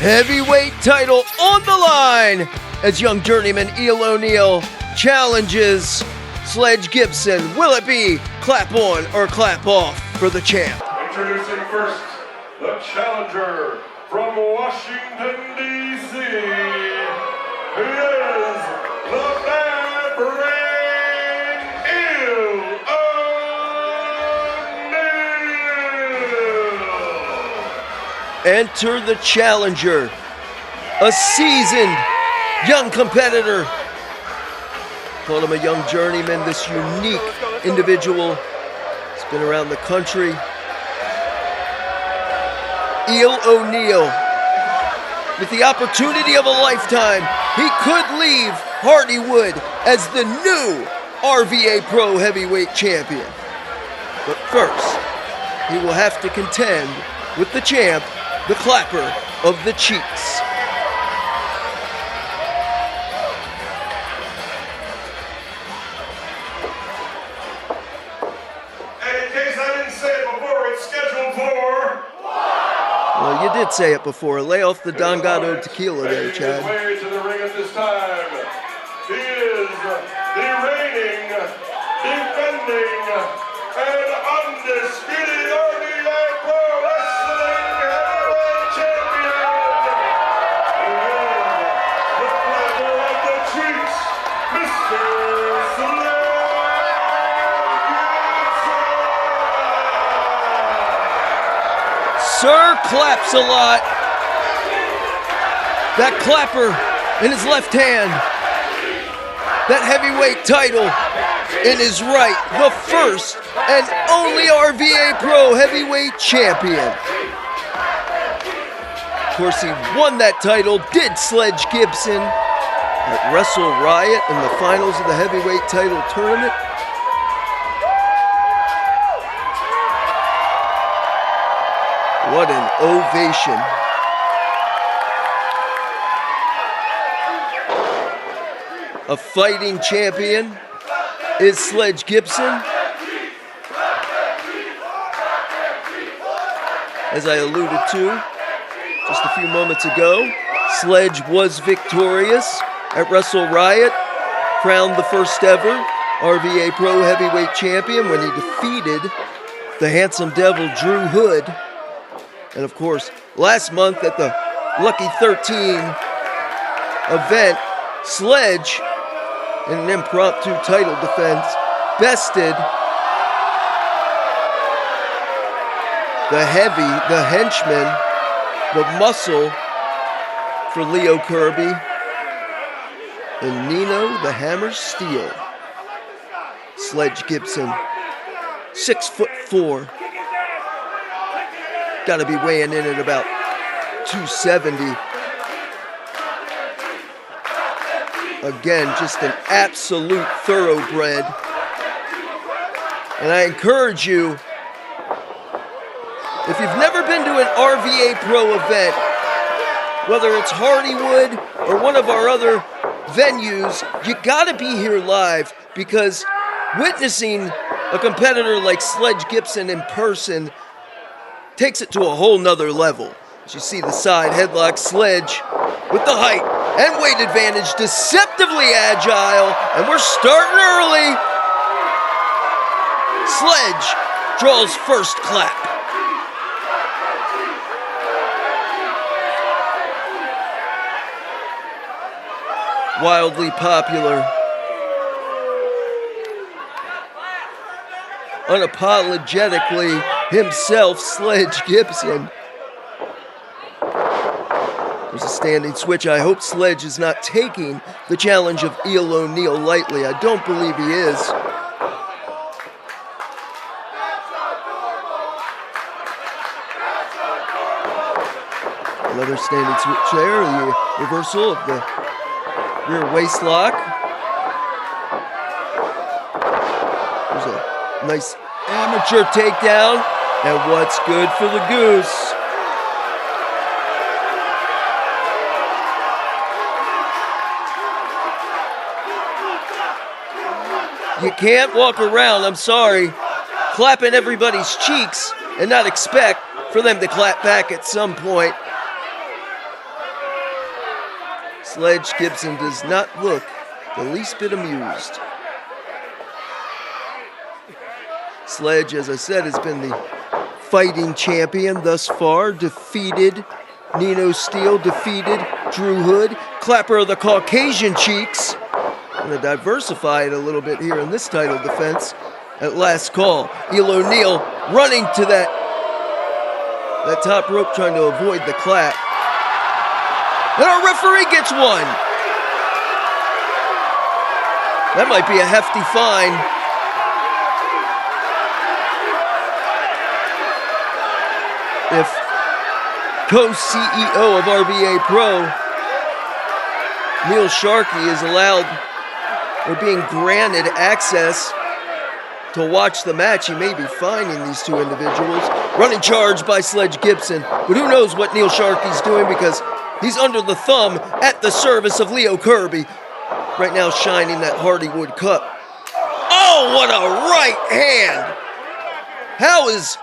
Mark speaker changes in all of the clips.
Speaker 1: Heavyweight title on the line as young journeyman Eel O'Neal challenges Sledge Gibson. Will it be clap on or clap off for the champ?
Speaker 2: Introducing first, the challenger from Washington, D.C. He is the bad brain, Eel O'Neal.
Speaker 1: Enter the challenger, a seasoned young competitor. Call him a young journeyman, this unique individual. He's been around the country. Eel O'Neal, with the opportunity of a lifetime, he could leave Hardywood as the new RVA Pro Heavyweight Champion. But first, he will have to contend with the champ, the clapper of the cheeks.
Speaker 2: And in case I didn't say it before, it's scheduled for...
Speaker 1: Well, you did say it before. Lay off the Don Gato tequila there, Chad.
Speaker 2: Making his way to the ring at this time. He is the reigning, defending, and undisputed RVA Pro Wrestling Heavyweight Champion. He is the clapper of the cheeks, Mr. Sledge Gibson.
Speaker 1: Sir claps a lot. That clapper in his left hand. That heavyweight title in his right. The first and only RVA Pro Heavyweight Champion. Of course, he won that title, did Sledge Gibson at Wrestle Riot in the finals of the heavyweight title tournament. What an ovation. A fighting champion is Sledge Gibson. As I alluded to just a few moments ago, Sledge was victorious at Wrestle Riot, crowned the first ever RVA Pro Heavyweight Champion when he defeated the handsome devil Drew Hood. And of course, last month at the Lucky 13 event, Sledge, in an impromptu title defense, bested the henchman, the muscle for Leo Kirby, and Nino the Hammer Steel. Sledge Gibson, 6'4". Got to be weighing in at about 270. Again, just an absolute thoroughbred. And I encourage you, if you've never been to an RVA Pro event, whether it's Hardywood or one of our other venues, you got to be here live, because witnessing a competitor like Sledge Gibson in person takes it to a whole nother level. As you see the side headlock, Sledge with the height and weight advantage, deceptively agile, and we're starting early. Sledge draws first clap. Wildly popular. Unapologetically himself, Sledge Gibson. There's a standing switch. I hope Sledge is not taking the challenge of Eel O'Neal lightly. I don't believe he is. Another standing switch there. The reversal of the rear waist lock. There's a nice amateur takedown. And what's good for the goose? You can't walk around, I'm sorry, clapping everybody's cheeks and not expect for them to clap back at some point. Sledge Gibson does not look the least bit amused. Sledge, as I said, has been the fighting champion thus far, defeated Nino Steele, defeated Drew Hood, clapper of the Caucasian cheeks. I'm going to diversify it a little bit here in this title defense. At last call, Eel O'Neal running to that top rope, trying to avoid the clap. And our referee gets one. That might be a hefty fine. If co-CEO of RVA Pro, Neil Sharkey, is allowed or being granted access to watch the match, he may be fining these two individuals. Running charge by Sledge Gibson, but who knows what Neil Sharkey's doing, because he's under the thumb at the service of Leo Kirby, right now shining that Hardywood cup. Oh, what a right hand! How is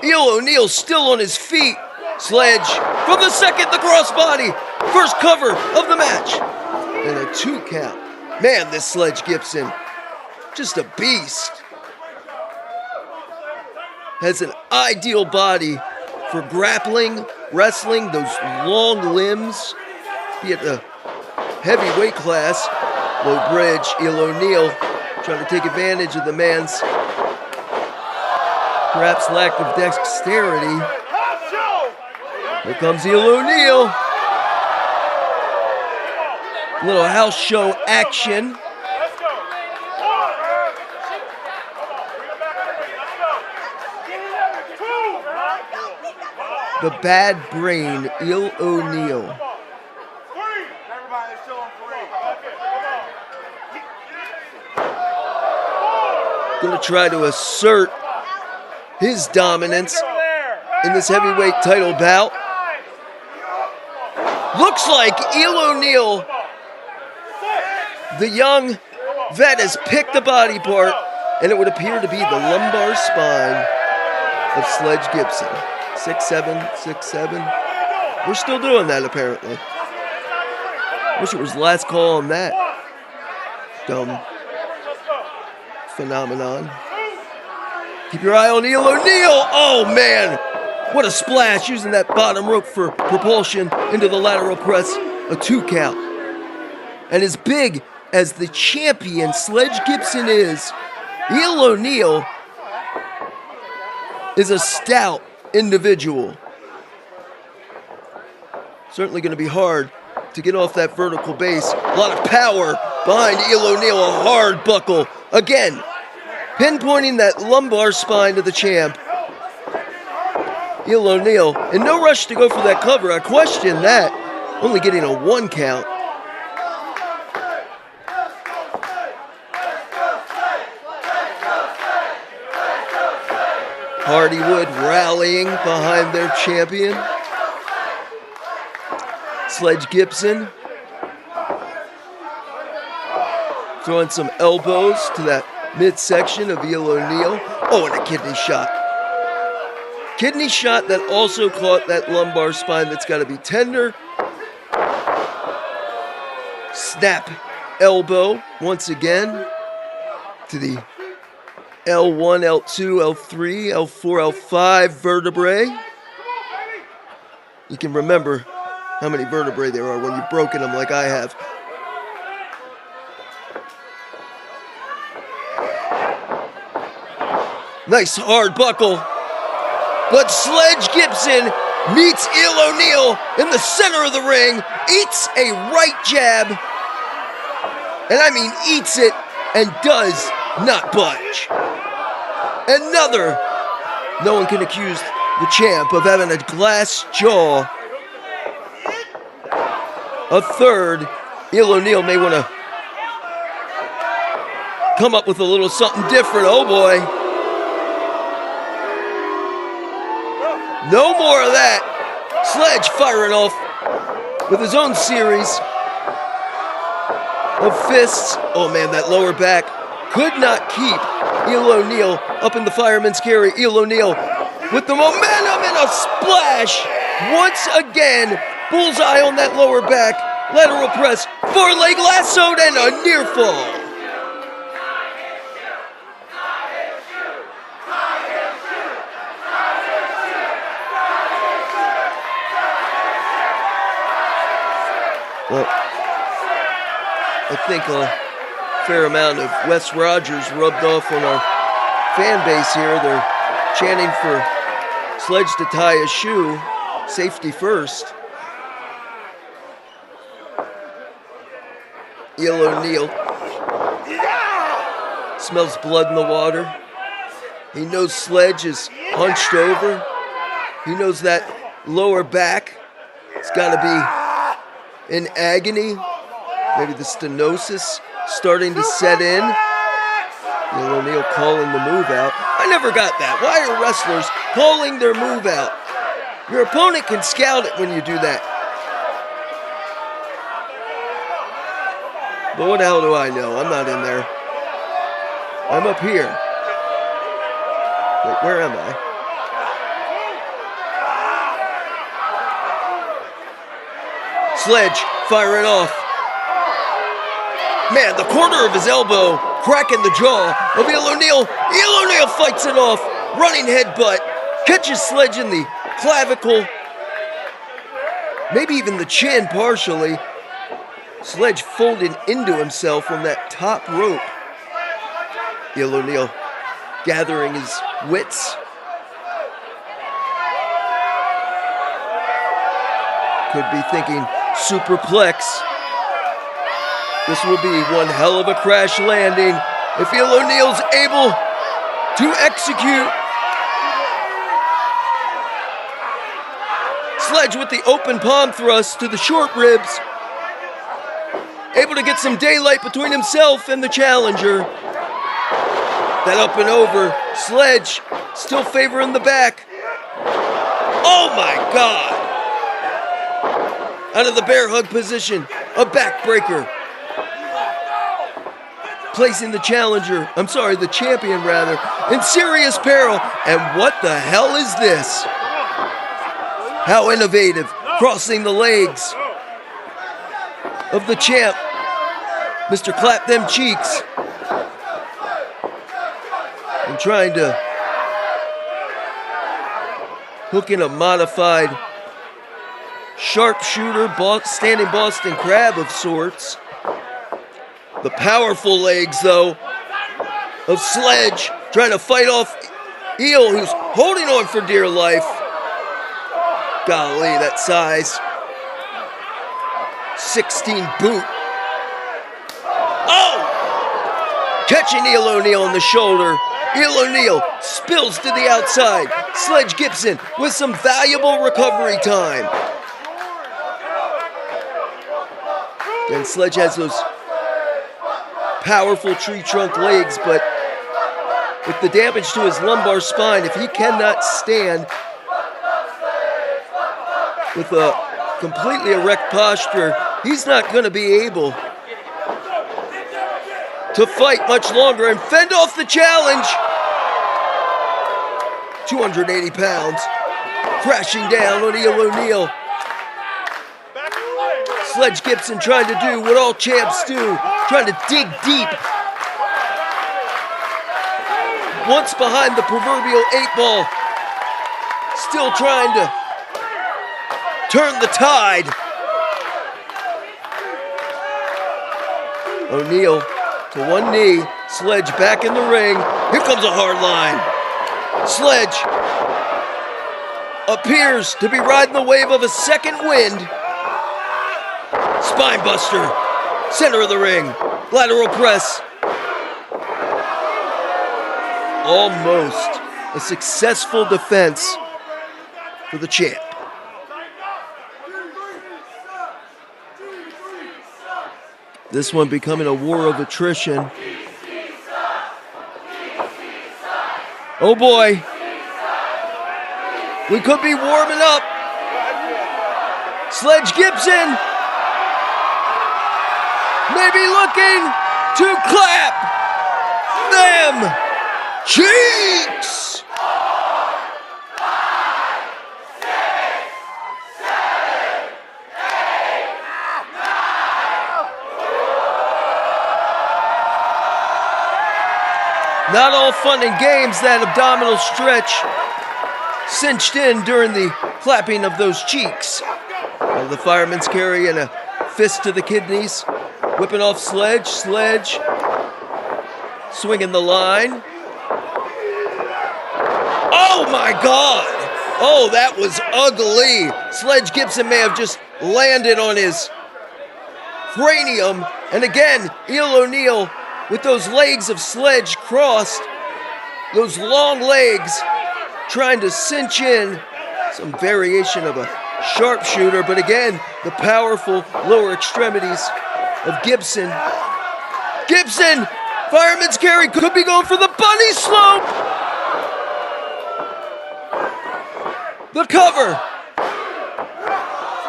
Speaker 1: Eel O'Neal still on his feet? Sledge from the second, the crossbody, first cover of the match, and a 2 count. Man, this Sledge Gibson, just a beast. Has an ideal body for grappling, wrestling, those long limbs. Be it the heavyweight class, low bridge, Eel O'Neal trying to take advantage of the man's perhaps lack of dexterity. Here comes Eel O'Neal. Little house show action. The bad brain, Eel O'Neal. Gonna try to assert his dominance in this heavyweight title bout. Looks like Eel O'Neal, the young vet, has picked the body part, and it would appear to be the lumbar spine of Sledge Gibson. 6'7", 6'7". We're still doing that, apparently. Wish it was last call on that dumb phenomenon. Keep your eye on Eel O'Neal. Oh, man. What a splash, using that bottom rope for propulsion into the lateral press. A 2 count. And as big as the champion Sledge Gibson is, Eel O'Neal is a stout individual. Certainly going to be hard to get off that vertical base. A lot of power behind Eel O'Neal, a hard buckle. Again, pinpointing that lumbar spine to the champ. Eel O'Neal in no rush to go for that cover. I question that. Only getting a 1 count. Hardywood rallying behind their champion. Sledge Gibson throwing some elbows to that midsection of Eel O'Neal. Oh, and a kidney shot. Kidney shot that also caught that lumbar spine that's got to be tender. Snap elbow once again to the L1, L2, L3, L4, L5 vertebrae. You can remember how many vertebrae there are when you've broken them like I have. Nice hard buckle. But Sledge Gibson meets Eel O'Neal in the center of the ring, eats a right jab, and I mean eats it and does not budge. Another. No one can accuse the champ of having a glass jaw. A third. Eel O'Neal may want to come up with a little something different. Oh boy. No more of that. Sledge firing off with his own series of fists. Oh man, that lower back could not keep Eel O'Neal up in the fireman's carry. Eel O'Neal with the momentum and a splash. Once again, bullseye on that lower back. Lateral press, four-leg lassoed, and a near fall. Well, I think a fair amount of Wes Rogers rubbed off on our fan base here. They're chanting for Sledge to tie a shoe, safety first. Eel O'Neal smells blood in the water. He knows Sledge is hunched over. He knows that lower back has got to be in agony, maybe the stenosis starting to set in. Eel O'Neal calling the move out. I never got that. Why are wrestlers calling their move out? Your opponent can scout it when you do that. But what the hell do I know? I'm not in there. I'm up here. Wait, where am I? Sledge firing off. Man, the corner of his elbow cracking the jaw of Eel O'Neal. Eel O'Neal fights it off. Running headbutt. Catches Sledge in the clavicle. Maybe even the chin partially. Sledge folded into himself on that top rope. Eel O'Neal gathering his wits. Could be thinking superplex. This will be one hell of a crash landing if Eel O'Neal's able to execute. Sledge with the open palm thrust to the short ribs. Able to get some daylight between himself and the challenger. That up and over. Sledge still favoring the back. Oh my God! Out of the bear hug position, a backbreaker. Placing the the champion rather, in serious peril. And what the hell is this? How innovative, crossing the legs of the champ, Mr. Clap Them Cheeks. And trying to hook in a modified sharpshooter, standing Boston Crab of sorts. The powerful legs, though, of Sledge, trying to fight off Eel, who's holding on for dear life. Golly, that size. 16 boot. Oh! Catching Eel O'Neal on the shoulder. Eel O'Neal spills to the outside. Sledge Gibson with some valuable recovery time. And Sledge has those powerful tree trunk legs, but with the damage to his lumbar spine, if he cannot stand with a completely erect posture, he's not going to be able to fight much longer and fend off the challenge. 280 pounds, crashing down on Eel O'Neal. Sledge Gibson trying to do what all champs do, trying to dig deep. Once behind the proverbial 8-ball, still trying to turn the tide. O'Neal to one knee, Sledge back in the ring. Here comes a hard line. Sledge appears to be riding the wave of a second wind. Spine buster, center of the ring, lateral press. Almost a successful defense for the champ. This one becoming a war of attrition. Oh boy. We could be warming up. Sledge Gibson maybe looking to clap them cheeks. Not all fun and games, that abdominal stretch cinched in during the clapping of those cheeks. The fireman's carry and a fist to the kidneys. Whipping off Sledge. Sledge swinging the line. Oh my God! Oh, that was ugly. Sledge Gibson may have just landed on his cranium. And again, Eel O'Neal with those legs of Sledge crossed, those long legs trying to cinch in some variation of a sharpshooter, but again, the powerful lower extremities of Gibson. Gibson, fireman's carry, could be going for the bunny slope. The cover.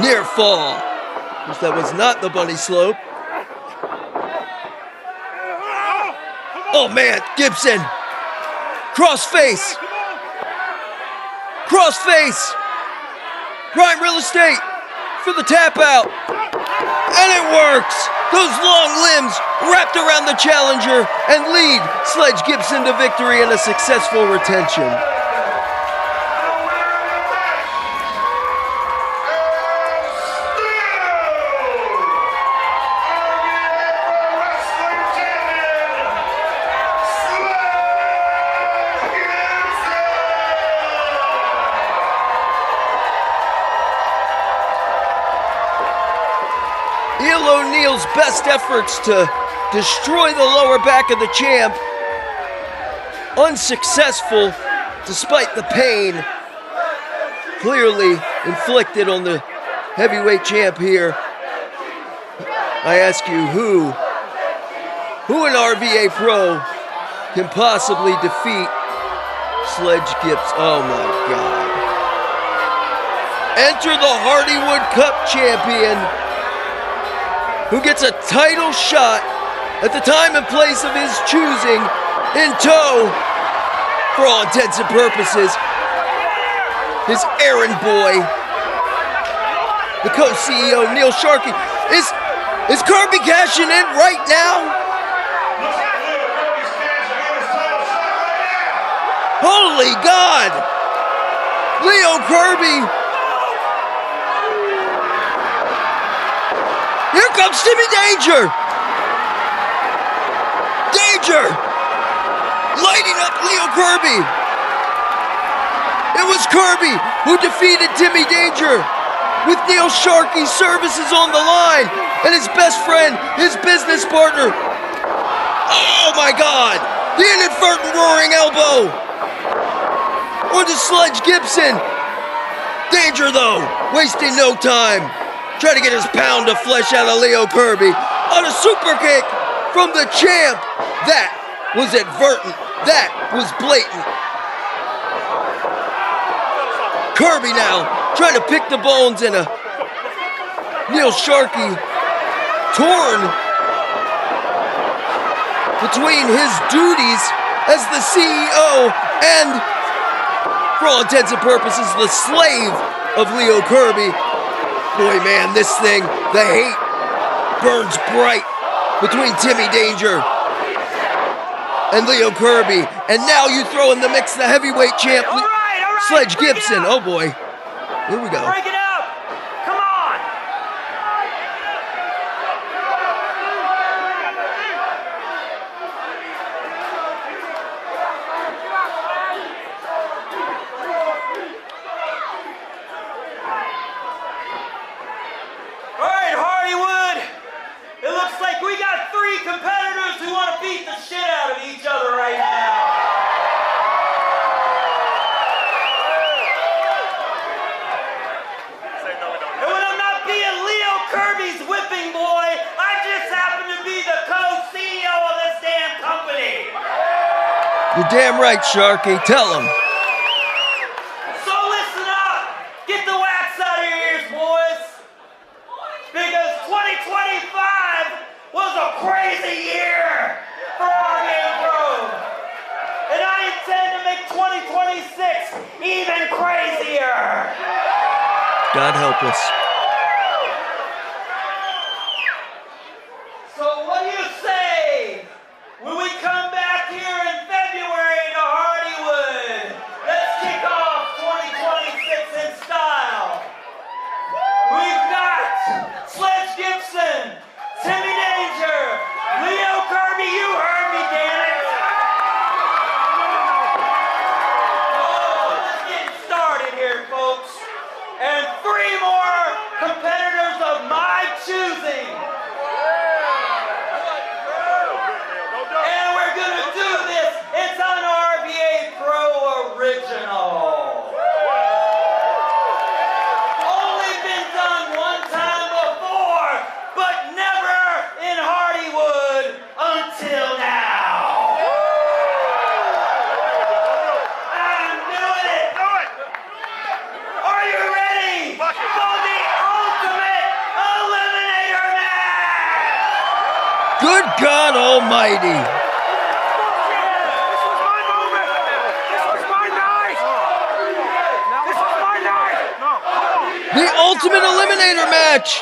Speaker 1: Near fall. Because that was not the bunny slope. Oh man, Gibson. Cross face. Cross face. Prime real estate for the tap out. And it works. Those long limbs wrapped around the challenger and lead Sledge Gibson to victory and a successful retention. Eel O'Neal's best efforts to destroy the lower back of the champ, unsuccessful despite the pain clearly inflicted on the heavyweight champ here. I ask you, who in RVA Pro can possibly defeat Sledge Gibson? Oh my God. Enter the Hardywood Cup champion, who gets a title shot at the time and place of his choosing in tow, for all intents and purposes, his errand boy, the co-CEO Neil Sharkey. Is Kirby cashing in right now? Holy God! Leo Kirby! Here comes Timmy Danger! Danger! Lighting up Leo Kirby! It was Kirby who defeated Timmy Danger with Neil Sharkey's services on the line and his best friend, his business partner. Oh my God! The inadvertent roaring elbow onto Sledge Gibson. Danger though, wasting no time. Try to get his pound of flesh out of Leo Kirby on a super kick from the champ. That was advertent. That was blatant. Kirby now trying to pick the bones in a Neil Sharkey torn between his duties as the CEO and, for all intents and purposes, the slave of Leo Kirby. Boy, man, this thing, the hate burns bright between Timmy Danger and Leo Kirby. And now you throw in the mix the heavyweight champ,
Speaker 3: all right,
Speaker 1: Sledge Gibson. Oh, boy. Here we go.
Speaker 3: Break it up. Come on. All right, Hardywood. It looks like we got 3 competitors who want to beat the shit out of each other right now. And when I'm not being Leo Kirby's whipping boy, I just happen to be the co-CEO of this damn company.
Speaker 1: You're damn right, Sharky. Tell him.
Speaker 3: So listen up. Get the wax out of your ears, boys. Because 2025 was a crazy year for RVA Pro. And I intend to make 2026 even crazier.
Speaker 1: God help us.
Speaker 3: So what do you say when we come back here in February Sledge Gibson, Timmy Danger, Leo Kirby, you heard me, damn it. Oh, let's get started here, folks. And 3 more competitors of my choosing. And we're gonna do this. It's an RVA Pro original. Only been done one time before, but never in Hardywood until now. I'm doing it. Are you ready for the ultimate eliminator match?
Speaker 1: Good God Almighty. The Ultimate Eliminator match.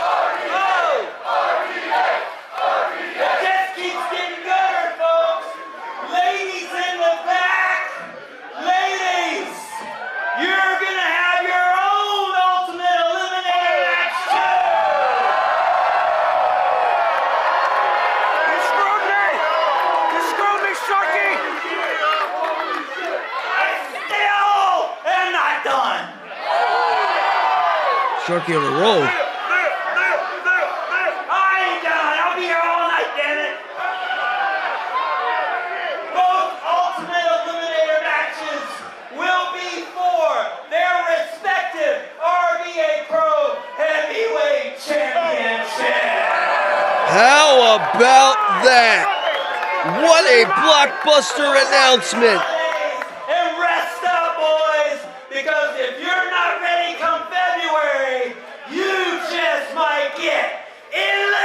Speaker 3: Just keeps getting gooder, folks. Ladies in the back. Ladies, you're going to have your own Ultimate Eliminator match, too.
Speaker 4: You screwed me! You screwed me, Sharky!
Speaker 3: I still am not done.
Speaker 1: Sharky on a roll.
Speaker 3: I ain't done. I'll be here all night, damn it. Both Ultimate Eliminator matches will be for their respective RVA Pro Heavyweight Championship.
Speaker 1: How about that? What a blockbuster announcement.
Speaker 3: And rest up, boys, because if you're not ready come February, you just might get eliminated.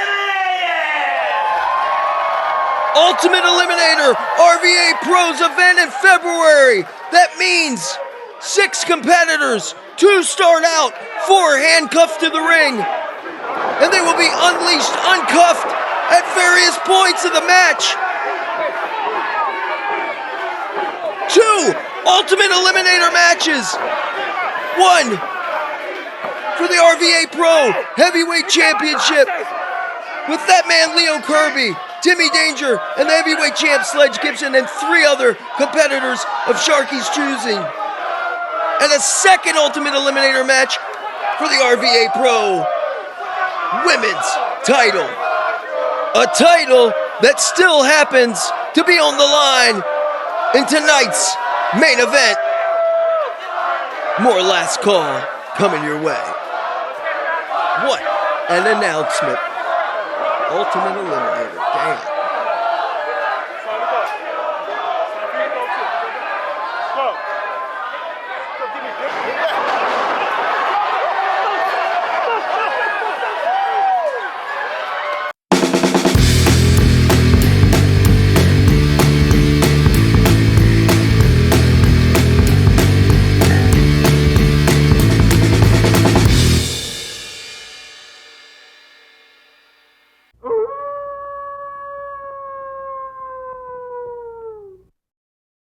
Speaker 1: Ultimate Eliminator RVA Pros event in February. That means 6 competitors, 2 start out, 4 handcuffed to the ring. And they will be unleashed, uncuffed at various points of the match. 2 Ultimate Eliminator matches. 1 for the RVA Pro Heavyweight Championship with that man Leo Kirby, Timmy Danger, and the heavyweight champ Sledge Gibson, and 3 other competitors of Sharky's choosing. And a 2nd Ultimate Eliminator match for the RVA Pro Women's title. A title that still happens to be on the line in tonight's main event. More last call coming your way. What an announcement. Ultimate Eliminator, damn.